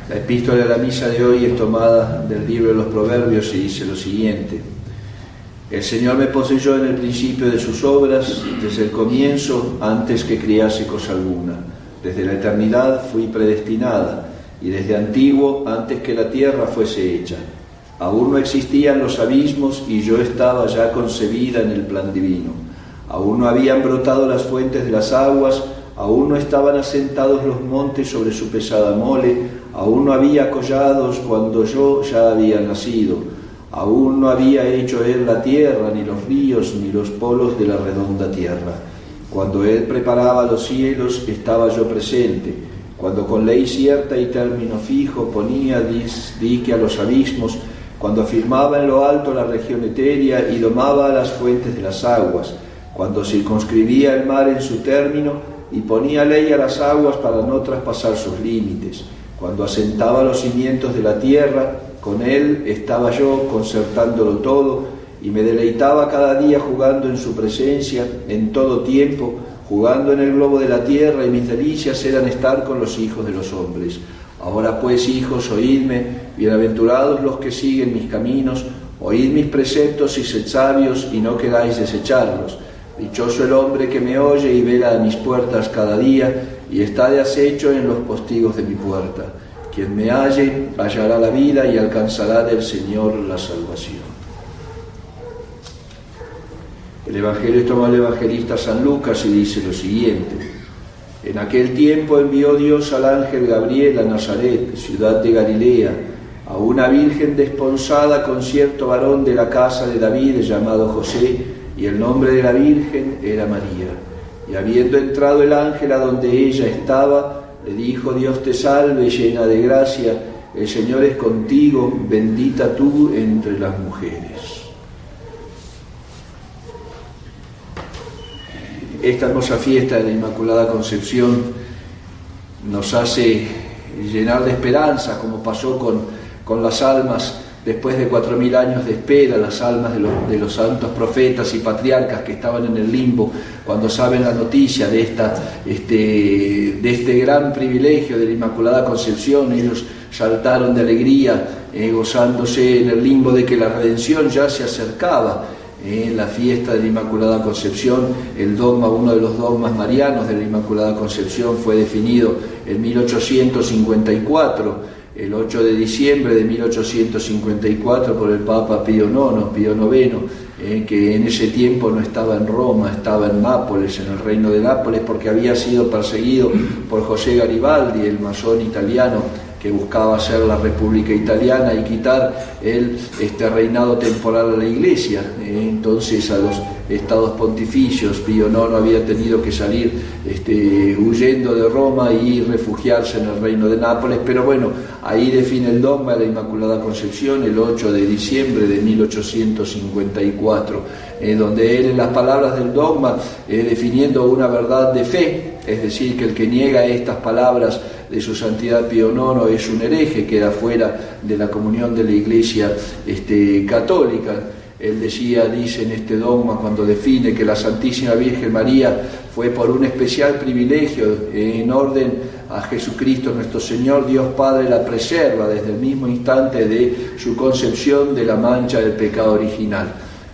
La epístola de la misa de hoy es tomada del libro de los Proverbios y dice lo siguiente: El Señor me poseyó en el principio de sus obras, desde el comienzo, antes que criase cosa alguna. Desde la eternidad fui predestinada, y desde antiguo, antes que la tierra fuese hecha. Aún no existían los abismos, y yo estaba ya concebida en el plan divino. Aún no habían brotado las fuentes de las aguas, aún no estaban asentados los montes sobre su pesada mole, aún no había collados cuando yo ya había nacido. Aún no había hecho él la tierra, ni los ríos, ni los polos de la redonda tierra. Cuando él preparaba los cielos, estaba yo presente. Cuando con ley cierta y término fijo ponía dique a los abismos, cuando afirmaba en lo alto la región etérea y domaba las fuentes de las aguas, cuando circunscribía el mar en su término y ponía ley a las aguas para no traspasar sus límites, cuando asentaba los cimientos de la tierra, con él estaba yo concertándolo todo, y me deleitaba cada día jugando en su presencia, en todo tiempo, jugando en el globo de la tierra, y mis delicias eran estar con los hijos de los hombres. Ahora pues, hijos, oídme, bienaventurados los que siguen mis caminos, oíd mis preceptos y sed sabios, y no queráis desecharlos. Dichoso el hombre que me oye y vela a mis puertas cada día, y está de acecho en los postigos de mi puerta. Quien me halle, hallará la vida y alcanzará del Señor la salvación. El Evangelio toma el evangelista San Lucas y dice lo siguiente: En aquel tiempo envió Dios al ángel Gabriel a Nazaret, ciudad de Galilea, a una virgen desposada con cierto varón de la casa de David llamado José, y el nombre de la virgen era María. Y habiendo entrado el ángel a donde ella estaba, le dijo: Dios te salve, llena de gracia, el Señor es contigo, bendita tú entre las mujeres. Esta hermosa fiesta de la Inmaculada Concepción nos hace llenar de esperanza, como pasó con las almas después de 4000 años de espera, las almas de los santos profetas y patriarcas que estaban en el limbo, cuando saben la noticia de este gran privilegio de la Inmaculada Concepción. Ellos saltaron de alegría, gozándose en el limbo de que la redención ya se acercaba. La fiesta de la Inmaculada Concepción, el dogma, uno de los dogmas marianos de la Inmaculada Concepción, fue definido en 1854, el 8 de diciembre de 1854, por el Papa Pío IX, que en ese tiempo no estaba en Roma, estaba en Nápoles, en el reino de Nápoles, porque había sido perseguido por José Garibaldi, el masón italiano, que buscaba hacer la República Italiana y quitar el reinado temporal a la Iglesia. Entonces a los estados pontificios, Pío IX había tenido que salir huyendo de Roma y refugiarse en el reino de Nápoles, pero bueno, ahí define el dogma de la Inmaculada Concepción el 8 de diciembre de 1854, donde él, en las palabras del dogma, definiendo una verdad de fe, es decir, que el que niega estas palabras de su santidad Pío IX es un hereje, queda fuera de la comunión de la Iglesia católica. Él dice en este dogma, cuando define que la Santísima Virgen María fue por un especial privilegio en orden a Jesucristo nuestro Señor, Dios Padre la preserva desde el mismo instante de su concepción de la mancha del pecado original.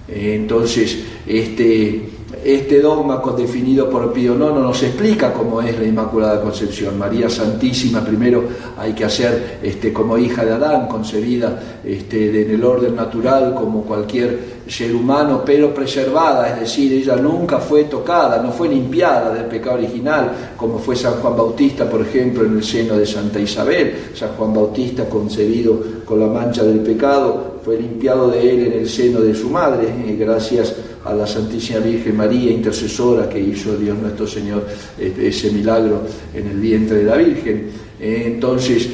Entonces, este dogma definido por Pío IX nos explica cómo es la Inmaculada Concepción. María Santísima, primero hay que hacer como hija de Adán, concebida en el orden natural como cualquier ser humano, pero preservada, es decir, ella nunca fue tocada, no fue limpiada del pecado original, como fue San Juan Bautista, por ejemplo, en el seno de Santa Isabel. San Juan Bautista, concebido con la mancha del pecado, fue limpiado de él en el seno de su madre, gracias a la Santísima Virgen María, intercesora, que hizo Dios nuestro Señor ese milagro en el vientre de la Virgen. Entonces,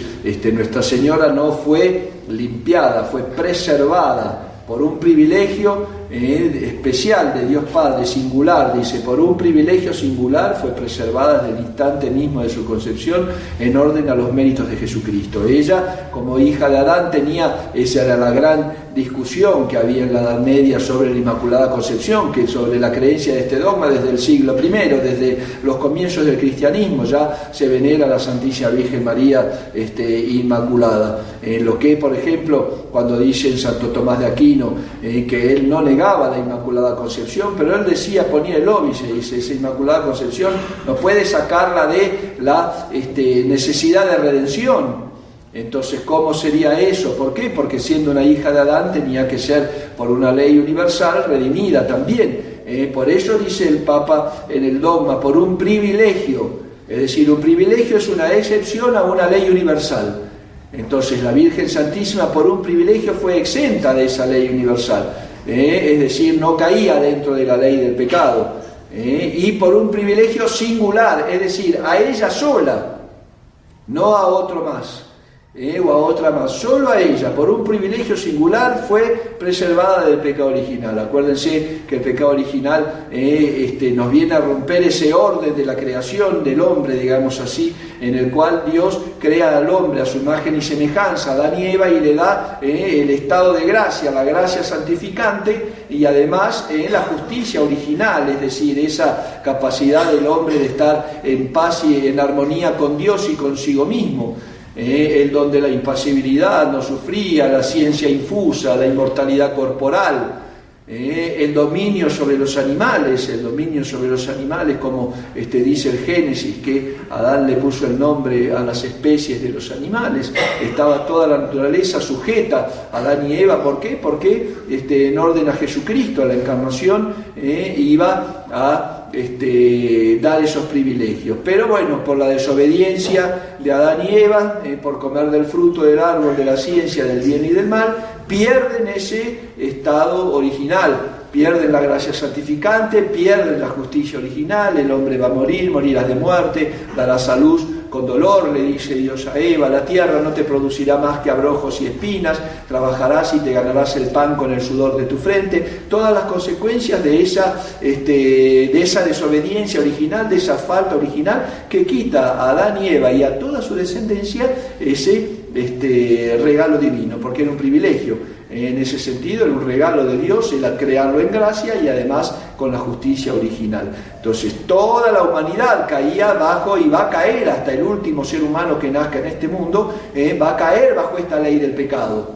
Nuestra Señora no fue limpiada, fue preservada por un privilegio especial de Dios Padre, singular, dice, por un privilegio singular fue preservada desde el instante mismo de su concepción en orden a los méritos de Jesucristo. Ella, como hija de Adán, esa era la gran discusión que había en la Edad Media sobre la Inmaculada Concepción, que sobre la creencia de este dogma desde el siglo I, desde los comienzos del cristianismo, ya se venera a la Santísima Virgen María Inmaculada. Lo que, por ejemplo, cuando dice Santo Tomás de Aquino que él no negaba la Inmaculada Concepción, pero él decía, ponía el óbice, dice, esa Inmaculada Concepción no puede sacarla de la necesidad de redención. Entonces, ¿cómo sería eso? ¿Por qué? Porque siendo una hija de Adán tenía que ser, por una ley universal, redimida también. Por eso dice el Papa en el dogma, por un privilegio. Es decir, un privilegio es una excepción a una ley universal. Entonces, la Virgen Santísima, por un privilegio, fue exenta de esa ley universal. Es decir, no caía dentro de la ley del pecado. Y por un privilegio singular, es decir, a ella sola, no a otro más. O a otra más, solo a ella, por un privilegio singular, fue preservada del pecado original. Acuérdense que el pecado original nos viene a romper ese orden de la creación del hombre, digamos así, en el cual Dios crea al hombre a su imagen y semejanza, Adán y Eva, y le da el estado de gracia, la gracia santificante, y además la justicia original, es decir, esa capacidad del hombre de estar en paz y en armonía con Dios y consigo mismo. El don de la impasibilidad no sufría, la ciencia infusa, la inmortalidad corporal, el dominio sobre los animales, como dice el Génesis, que Adán le puso el nombre a las especies de los animales, estaba toda la naturaleza sujeta a Adán y Eva. ¿Por qué? Porque en orden a Jesucristo, a la encarnación, iba a dar esos privilegios. Pero bueno, por la desobediencia de Adán y Eva, por comer del fruto del árbol de la ciencia del bien y del mal, pierden ese estado original, pierden la gracia santificante, pierden la justicia original. El hombre va a morir, morirás de muerte, darás a luz con dolor, le dice Dios a Eva, la tierra no te producirá más que abrojos y espinas, trabajarás y te ganarás el pan con el sudor de tu frente. Todas las consecuencias de esa desobediencia original, de esa falta original que quita a Adán y Eva y a toda su descendencia ese regalo divino, porque era un privilegio. En ese sentido era un regalo de Dios el crearlo en gracia y además con la justicia original. Entonces toda la humanidad caía bajo, y va a caer hasta el último ser humano que nazca en este mundo, va a caer bajo esta ley del pecado.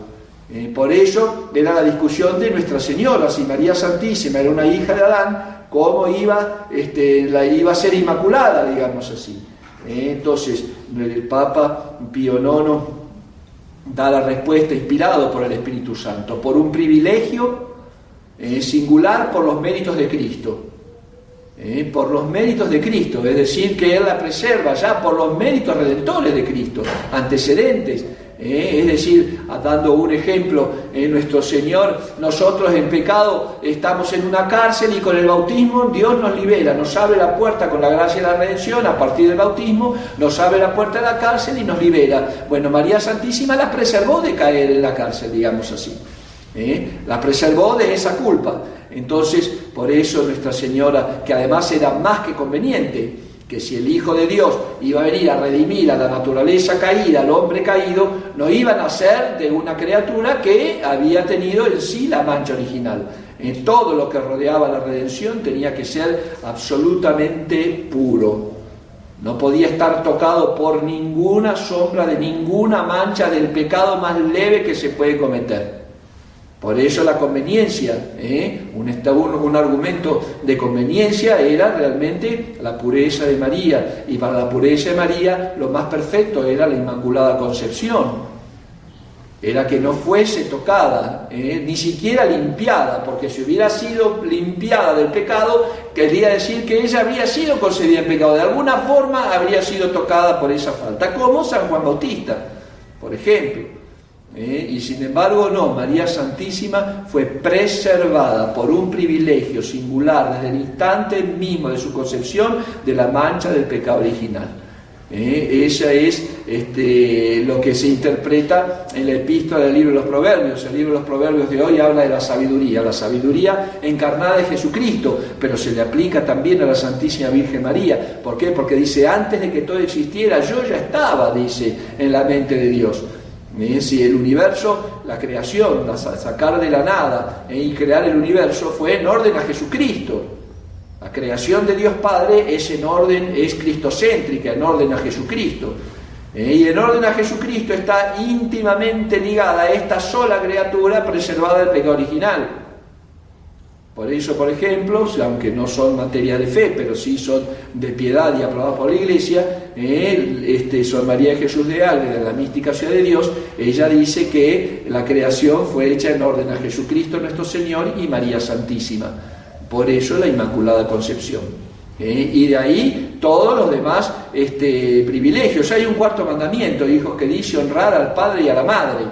Por eso era la discusión de Nuestra Señora, si María Santísima era una hija de Adán, ¿cómo iba a ser inmaculada, digamos así? Entonces el Papa Pío IX da la respuesta inspirado por el Espíritu Santo, por un privilegio singular, por los méritos de Cristo. Por los méritos de Cristo, es decir, que Él la preserva ya por los méritos redentores de Cristo, antecedentes. Es decir, dando un ejemplo, nuestro Señor, nosotros en pecado estamos en una cárcel y con el bautismo Dios nos libera, nos abre la puerta con la gracia de la redención. A partir del bautismo nos abre la puerta de la cárcel y nos libera. Bueno, María Santísima la preservó de caer en la cárcel, digamos así. La preservó de esa culpa. Entonces, por eso Nuestra Señora, que además era más que conveniente, que si el Hijo de Dios iba a venir a redimir a la naturaleza caída, al hombre caído, no iba a nacer de una criatura que había tenido en sí la mancha original. En todo lo que rodeaba la redención tenía que ser absolutamente puro. No podía estar tocado por ninguna sombra de ninguna mancha del pecado más leve que se puede cometer. Por eso la conveniencia, un argumento de conveniencia era realmente la pureza de María, y para la pureza de María lo más perfecto era la Inmaculada Concepción, era que no fuese tocada, ni siquiera limpiada, porque si hubiera sido limpiada del pecado, quería decir que ella habría sido concebida en pecado, de alguna forma habría sido tocada por esa falta, como San Juan Bautista, por ejemplo. Y sin embargo no, María Santísima fue preservada por un privilegio singular desde el instante mismo de su concepción de la mancha del pecado original. Ella es lo que se interpreta en la epístola del libro de los Proverbios. El libro de los Proverbios de hoy habla de la sabiduría encarnada de Jesucristo, pero se le aplica también a la Santísima Virgen María. ¿Por qué? Porque dice, antes de que todo existiera, yo ya estaba, dice, en la mente de Dios. Si el universo, la creación, sacar de la nada y crear el universo fue en orden a Jesucristo. La creación de Dios Padre es en orden, es cristocéntrica, en orden a Jesucristo. Y en orden a Jesucristo está íntimamente ligada a esta sola criatura preservada del pecado original. Por eso, por ejemplo, aunque no son materia de fe, pero sí son de piedad y aprobadas por la Iglesia, Sor María Jesús de Alve, de la mística Ciudad de Dios, ella dice que la creación fue hecha en orden a Jesucristo nuestro Señor y María Santísima. Por eso la Inmaculada Concepción. Y de ahí todos los demás privilegios. Hay un cuarto mandamiento, hijos, que dice honrar al padre y a la madre.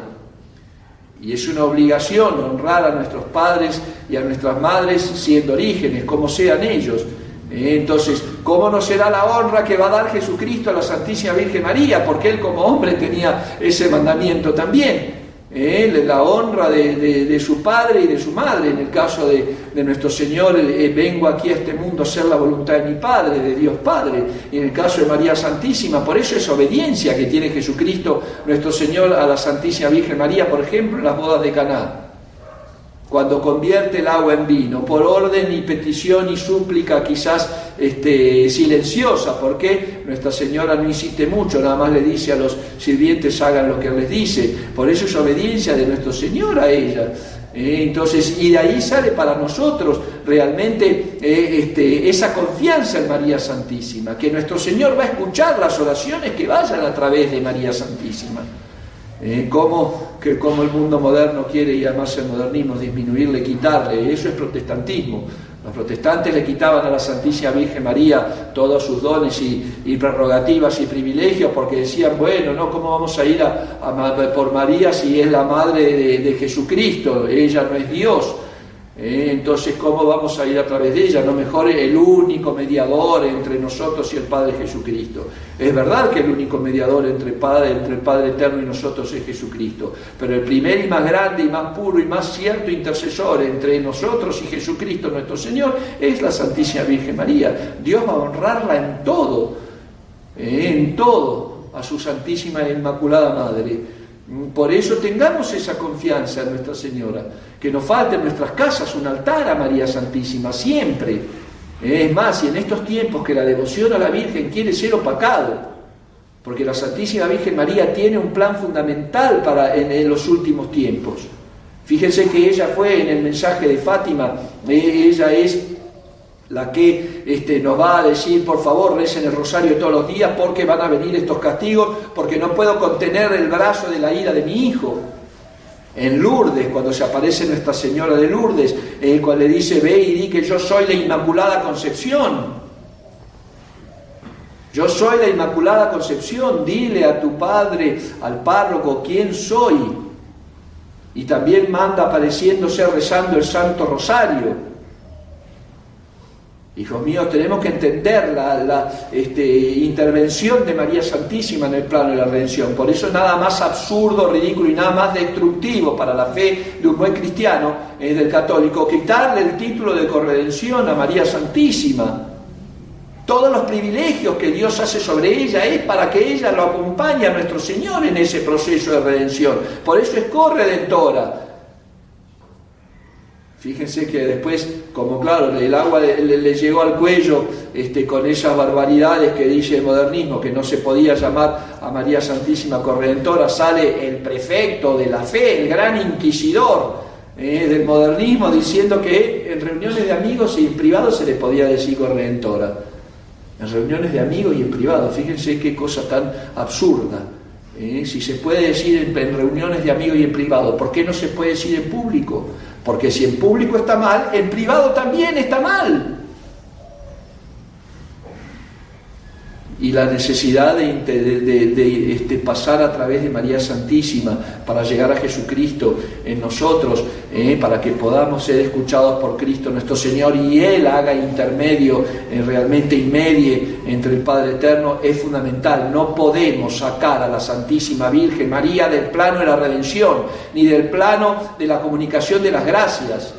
Y es una obligación honrar a nuestros padres y a nuestras madres siendo orígenes, como sean ellos. Entonces, ¿cómo no será la honra que va a dar Jesucristo a la Santísima Virgen María? Porque Él como hombre tenía ese mandamiento también. La honra de su padre y de su madre. En el caso de nuestro Señor, vengo aquí a este mundo a hacer la voluntad de mi Padre, de Dios Padre. Y en el caso de María Santísima, por eso es obediencia que tiene Jesucristo nuestro Señor a la Santísima Virgen María, por ejemplo, en las bodas de Caná, cuando convierte el agua en vino, por orden y petición y súplica quizás silenciosa, porque Nuestra Señora no insiste mucho, nada más le dice a los sirvientes hagan lo que Él les dice. Por eso es obediencia de nuestro Señor a ella. Entonces, y de ahí sale para nosotros realmente esa confianza en María Santísima, que nuestro Señor va a escuchar las oraciones que vayan a través de María Santísima. Como el mundo moderno quiere, y además el modernismo, disminuirle, quitarle, eso es protestantismo. Los protestantes le quitaban a la Santísima Virgen María todos sus dones y prerrogativas y privilegios, porque decían, bueno, no, ¿cómo vamos a ir por María si es la madre de Jesucristo? Ella no es Dios. Entonces, ¿cómo vamos a ir a través de ella? No, mejor el único mediador entre nosotros y el Padre Jesucristo. Es verdad que el único mediador entre el Padre Eterno y nosotros es Jesucristo, pero el primer y más grande y más puro y más cierto intercesor entre nosotros y Jesucristo nuestro Señor es la Santísima Virgen María. Dios va a honrarla en todo, a su Santísima e Inmaculada Madre. Por eso tengamos esa confianza en Nuestra Señora, que nos falte en nuestras casas un altar a María Santísima siempre. Es más, y en estos tiempos que la devoción a la Virgen quiere ser opacado, porque la Santísima Virgen María tiene un plan fundamental en los últimos tiempos. Fíjense que ella fue en el mensaje de Fátima, ella es la que nos va a decir, por favor, recen el rosario todos los días porque van a venir estos castigos, porque no puedo contener el brazo de la ira de mi hijo. En Lourdes, cuando se aparece Nuestra Señora de Lourdes, cuando le dice, ve y di que yo soy la Inmaculada Concepción. Yo soy la Inmaculada Concepción, dile a tu padre, al párroco, quién soy. Y también manda apareciéndose rezando el Santo Rosario. Hijos míos, tenemos que entender la intervención de María Santísima en el plano de la redención. Por eso nada más absurdo, ridículo y nada más destructivo para la fe de un buen cristiano, del católico, quitarle el título de corredención a María Santísima. Todos los privilegios que Dios hace sobre ella es para que ella lo acompañe a nuestro Señor en ese proceso de redención. Por eso es corredentora. Fíjense que después, como claro, el agua le llegó al cuello con esas barbaridades que dice el modernismo, que no se podía llamar a María Santísima Corredentora, sale el prefecto de la fe, el gran inquisidor del modernismo, diciendo que en reuniones de amigos y en privado se le podía decir Corredentora. En reuniones de amigos y en privado, fíjense qué cosa tan absurda. Si se puede decir en reuniones de amigos y en privado, ¿por qué no se puede decir en público? Porque si en público está mal, en privado también está mal. y la necesidad de pasar a través de María Santísima para llegar a Jesucristo en nosotros, para que podamos ser escuchados por Cristo nuestro Señor y Él haga intermedio, realmente inmedie entre el Padre Eterno, es fundamental. No podemos sacar a la Santísima Virgen María del plano de la redención, ni del plano de la comunicación de las gracias.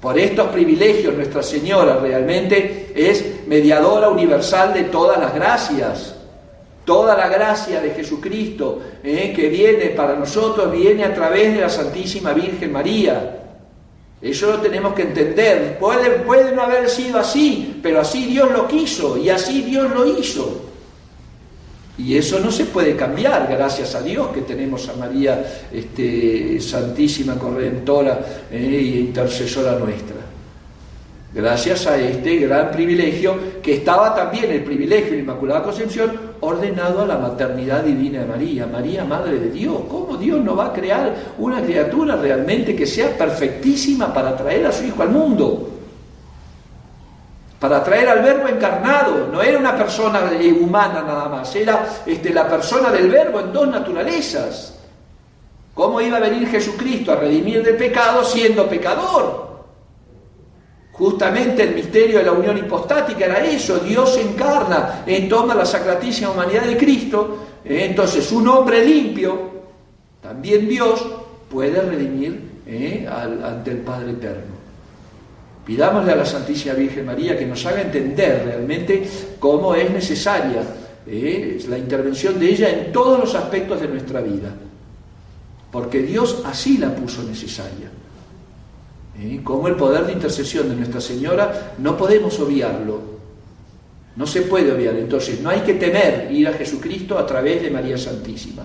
Por estos privilegios Nuestra Señora realmente es mediadora universal de todas las gracias. Toda la gracia de Jesucristo que viene para nosotros viene a través de la Santísima Virgen María. Eso lo tenemos que entender. Puede no haber sido así, pero así Dios lo quiso y así Dios lo hizo. Y eso no se puede cambiar, gracias a Dios que tenemos a María Santísima, Corredentora e intercesora nuestra. Gracias a este gran privilegio, que estaba también el privilegio de la Inmaculada Concepción, ordenado a la maternidad divina de María. María, Madre de Dios. ¿Cómo Dios no va a crear una criatura realmente que sea perfectísima para traer a su Hijo al mundo? Para traer al Verbo encarnado. No era una persona humana nada más, era la persona del Verbo en dos naturalezas. ¿Cómo iba a venir Jesucristo a redimir del pecado siendo pecador? Justamente el misterio de la unión hipostática era eso. Dios se encarna, toma la sacratísima humanidad de Cristo. Entonces un hombre limpio, también Dios, puede redimir ante el Padre Eterno. Pidámosle a la Santísima Virgen María que nos haga entender realmente cómo es necesaria la intervención de ella en todos los aspectos de nuestra vida, porque Dios así la puso necesaria. Como el poder de intercesión de Nuestra Señora no podemos obviarlo, no se puede obviar. Entonces no hay que temer ir a Jesucristo a través de María Santísima.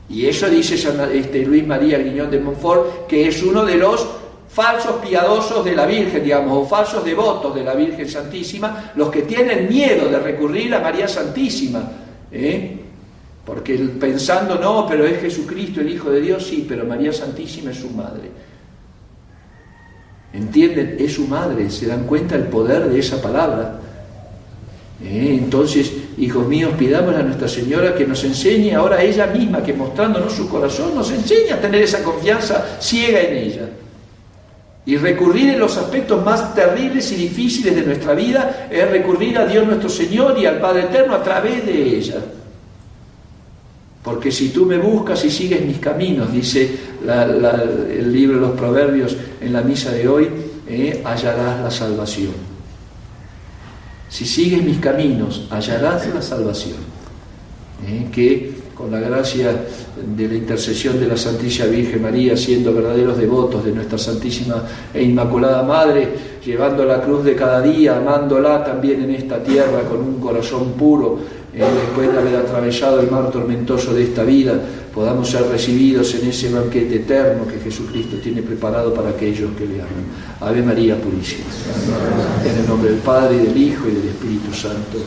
Y eso dice Luis María Griñón de Montfort, que es uno de los falsos piadosos de la Virgen, digamos, o falsos devotos de la Virgen Santísima, los que tienen miedo de recurrir a María Santísima, porque pensando, no, pero es Jesucristo el Hijo de Dios, sí, pero María Santísima es su madre. ¿Entienden? Es su madre, se dan cuenta el poder de esa palabra. Entonces, hijos míos, pidamos a Nuestra Señora que nos enseñe ahora ella misma, que mostrándonos su corazón, nos enseñe a tener esa confianza ciega en ella. Y recurrir en los aspectos más terribles y difíciles de nuestra vida es recurrir a Dios nuestro Señor y al Padre Eterno a través de ella. Porque si tú me buscas y sigues mis caminos, dice el libro de los Proverbios en la misa de hoy, hallarás la salvación. Si sigues mis caminos, hallarás la salvación. Que con la gracia de la intercesión de la Santísima Virgen María, siendo verdaderos devotos de Nuestra Santísima e Inmaculada Madre, llevando la cruz de cada día, amándola también en esta tierra con un corazón puro, después de haber atravesado el mar tormentoso de esta vida, podamos ser recibidos en ese banquete eterno que Jesucristo tiene preparado para aquellos que le aman. Ave María Purísima. En el nombre del Padre, y del Hijo, y del Espíritu Santo.